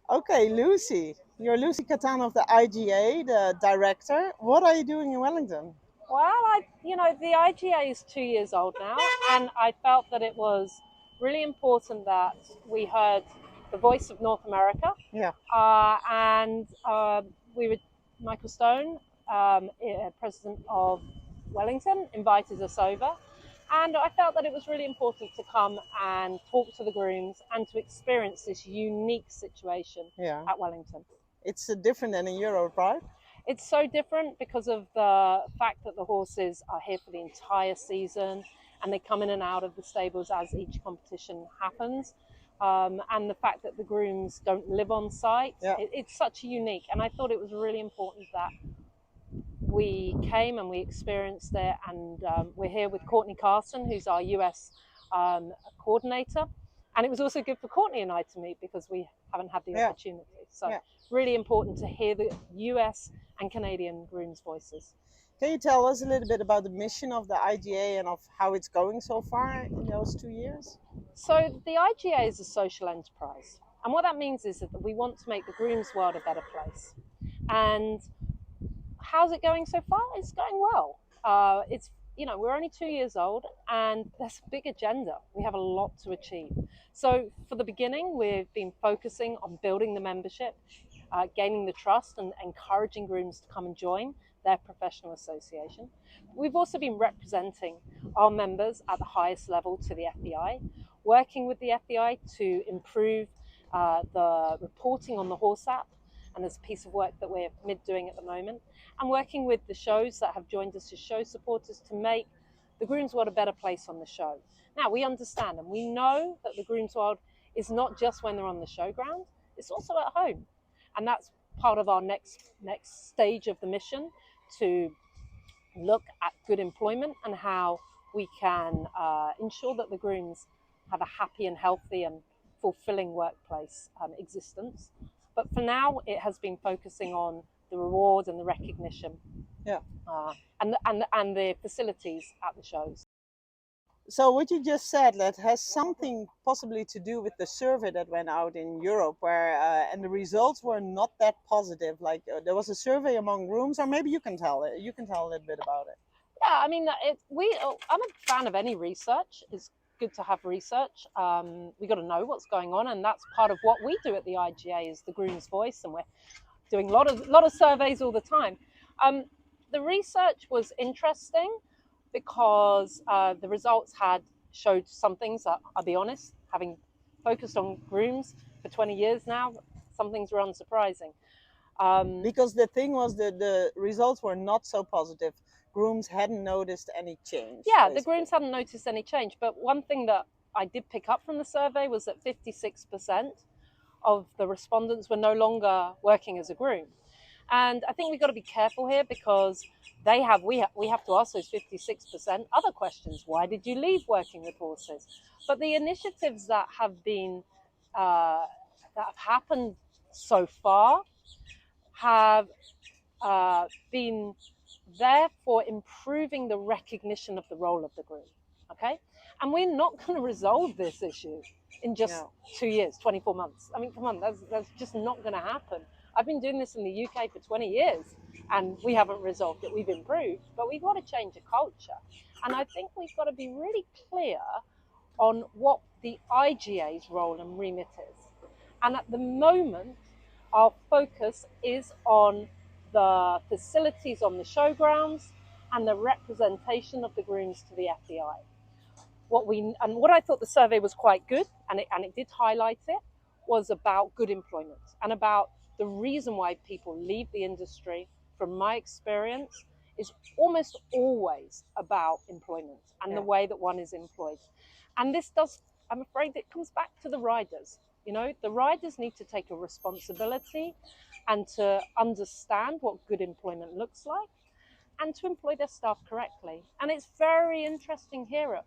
Okay, Lucy. You're Lucy Katan of the IGA, the director. What are you doing in Wellington? Well, the IGA is 2 years old now, and I felt that it was really important that we heard the voice of North America. Yeah. And we were, Michael Stone, president of Wellington, invited us over. And I felt that it was really important to come and talk to the grooms and to experience this unique situation Yeah. at Wellington. It's different than in Europe, right? It's so different because of the fact that the horses are here for the entire season and they come in and out of the stables as each competition happens. And the fact that the grooms don't live on site, Yeah. it's such a unique. And I thought it was really important that we came and we experienced it. And we're here with Courtney Carson, who's our US coordinator. And it was also good for Courtney and I to meet because we haven't had the opportunity. So really important to hear the US and Canadian grooms' voices. Can you tell us a little bit about the mission of the IGA and of how it's going so far in those 2 years? So the IGA is a social enterprise. And what that means is that we want to make the grooms world a better place. And how's it going so far? It's going well. We're only 2 years old and there's a big agenda. We have a lot to achieve. So for the beginning, we've been focusing on building the membership, gaining the trust and encouraging grooms to come and join their professional association. We've also been representing our members at the highest level to the FBI, working with the FBI to improve the reporting on the horse app, and there's a piece of work that we're doing at the moment, and working with the shows that have joined us as show supporters to make the grooms world a better place on the show. Now, we understand and we know that the grooms world is not just when they're on the showground, it's also at home. And that's part of our next stage of the mission, to look at good employment and how we can ensure that the grooms have a happy and healthy and fulfilling workplace existence. But for now, it has been focusing on the reward and the recognition, and the facilities at the shows. So what you just said, that has something possibly to do with the survey that went out in Europe, where and the results were not that positive. Like there was a survey among grooms, or maybe you can tell it. You can tell a little bit about it. Yeah, I mean, I'm a fan of any research. It's good to have research. We got to know what's going on, and that's part of what we do at the IGA is the groom's voice, and we're doing a lot of surveys all the time. The research was interesting because the results had showed some things that, I'll be honest, having focused on grooms for 20 years now, some things were unsurprising. Because the thing was that the results were not so positive. Grooms hadn't noticed any change. Yeah, basically. The grooms hadn't noticed any change. But one thing that I did pick up from the survey was that 56% of the respondents were no longer working as a groom. And I think we've got to be careful here because we have to ask those 56% other questions. Why did you leave working with horses? But the initiatives that have happened so far have been there for improving the recognition of the role of the groom. Okay, and we're not going to resolve this issue in just 2 years, 24 months. I mean, come on, that's just not going to happen. I've been doing this in the UK for 20 years and we haven't resolved it. We've improved, but we've got to change a culture. And I think we've got to be really clear on what the IGA's role and remit is. And at the moment, our focus is on the facilities on the showgrounds and the representation of the grooms to the FBI. What I thought the survey was quite good, and it did highlight it, was about good employment and about the reason why people leave the industry. From my experience, is almost always about employment and the way that one is employed. And this does, I'm afraid, it comes back to the riders. You know, the riders need to take a responsibility and to understand what good employment looks like and to employ their staff correctly. And it's very interesting here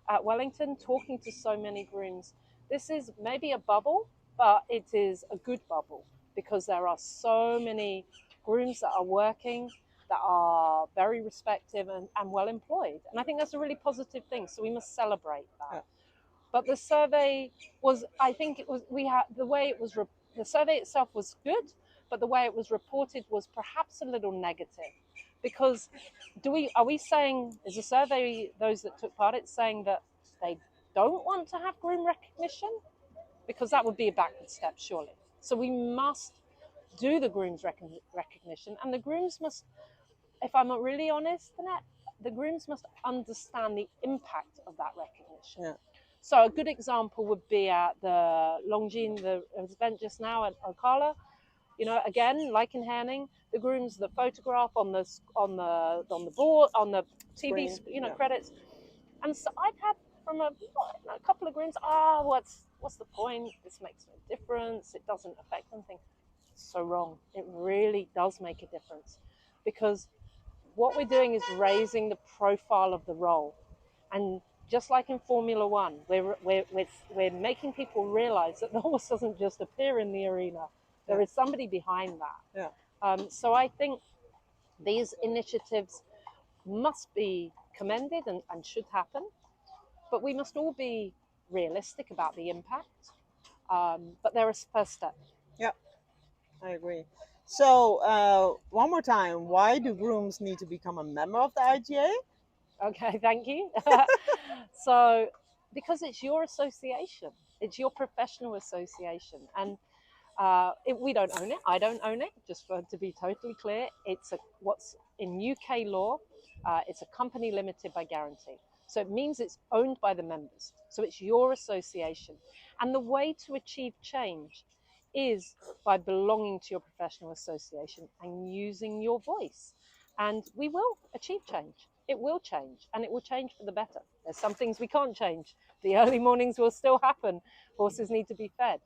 at Wellington, talking to so many grooms. This is maybe a bubble, but it is a good bubble because there are so many grooms that are working, that are very respected and well employed. And I think that's a really positive thing. So we must celebrate that. But the survey was, I think it was, the way it was the survey itself was good, but the way it was reported was perhaps a little negative. Because are we saying, is the survey, those that took part, it's saying that they don't want to have groom recognition? Because that would be a backward step, surely. So we must do the grooms recognition, and the grooms must, if I'm really honest, Annette, the grooms must understand the impact of that recognition. Yeah. So a good example would be at the Longines, the event just now at Ocala. You know, again, like in Herning, the grooms, the photograph on the board, on the TV, Screen, credits. And so I've had from a couple of grooms, what's the point? This makes no difference. It doesn't affect anything. So wrong. It really does make a difference, because what we're doing is raising the profile of the role. And just like in Formula One, we're making people realize that the horse doesn't just appear in the arena. There is somebody behind that. Yeah. So I think these initiatives must be commended and should happen, but we must all be realistic about the impact. But they're a first step. Yeah, I agree. So one more time, why do grooms need to become a member of the IGA? Okay, thank you. So, because it's your association, it's your professional association, and we don't own it. I don't own it. Just to be totally clear, it's what's in UK law. It's a company limited by guarantee, so it means it's owned by the members. So it's your association, and the way to achieve change is by belonging to your professional association and using your voice. And we will achieve change. It will change, and it will change for the better. There's some things we can't change. The early mornings will still happen. Horses need to be fed.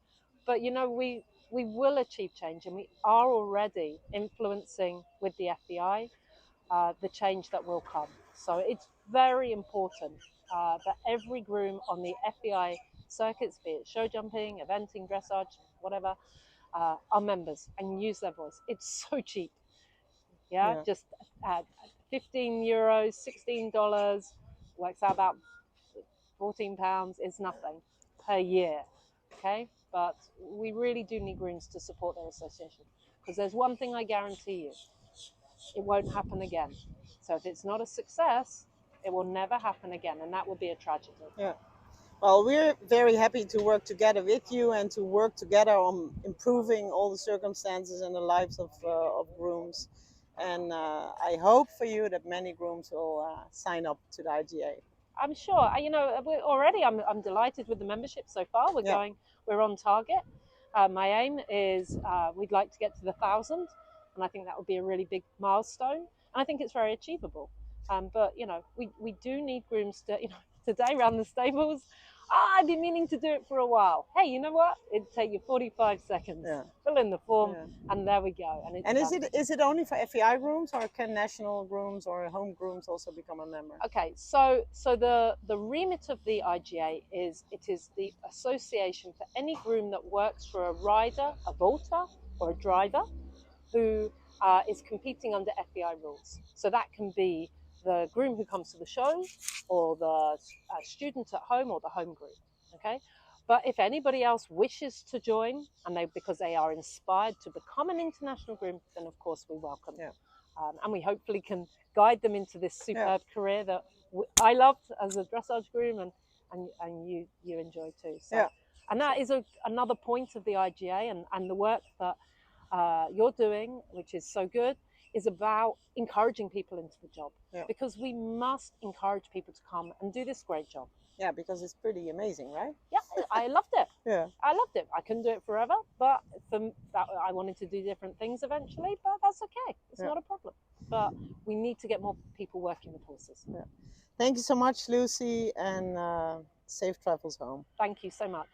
But, we will achieve change, and we are already influencing with the FBI the change that will come. So it's very important that every groom on the FBI circuits, be it show jumping, eventing, dressage, whatever, are members and use their voice. It's so cheap. Yeah. Just 15 euros, $16, works out about £14 is nothing per year. Okay, but we really do need grooms to support their association, because there's one thing I guarantee you: it won't happen again. So if it's not a success, it will never happen again, and that would be a tragedy. Yeah. Well, we're very happy to work together with you and to work together on improving all the circumstances in the lives of grooms. And I hope for you that many grooms will sign up to the IGA. I'm sure. I'm delighted with the membership so far. We're on target. My aim is we'd like to get to the 1,000, and I think that would be a really big milestone. And I think it's very achievable. But we do need grooms to, today around the stables. I've been meaning to do it for a while. Hey, you know what? It'd take you 45 seconds. Yeah. Fill in the form, and there we go. And is it only for FEI grooms, or can national grooms or home grooms also become a member? Okay, so the remit of the IGA is the association for any groom that works for a rider, a vaulter, or a driver who is competing under FEI rules. So that can be the groom who comes to the show, or the student at home, or the home groom. Okay, but if anybody else wishes to join, and because they are inspired to become an international groom, then of course we welcome them. And we hopefully can guide them into this superb career that I loved as a dressage groom, and you enjoy too. So, and that is another point of the IGA, and the work that you're doing, which is so good, is about encouraging people into the job, because we must encourage people to come and do this great job. Yeah, because it's pretty amazing, right? Yeah, I loved it. I loved it. I couldn't do it forever, but I wanted to do different things eventually, but that's okay. It's not a problem. But we need to get more people working with horses. Thank you so much, Lucy, and safe travels home. Thank you so much.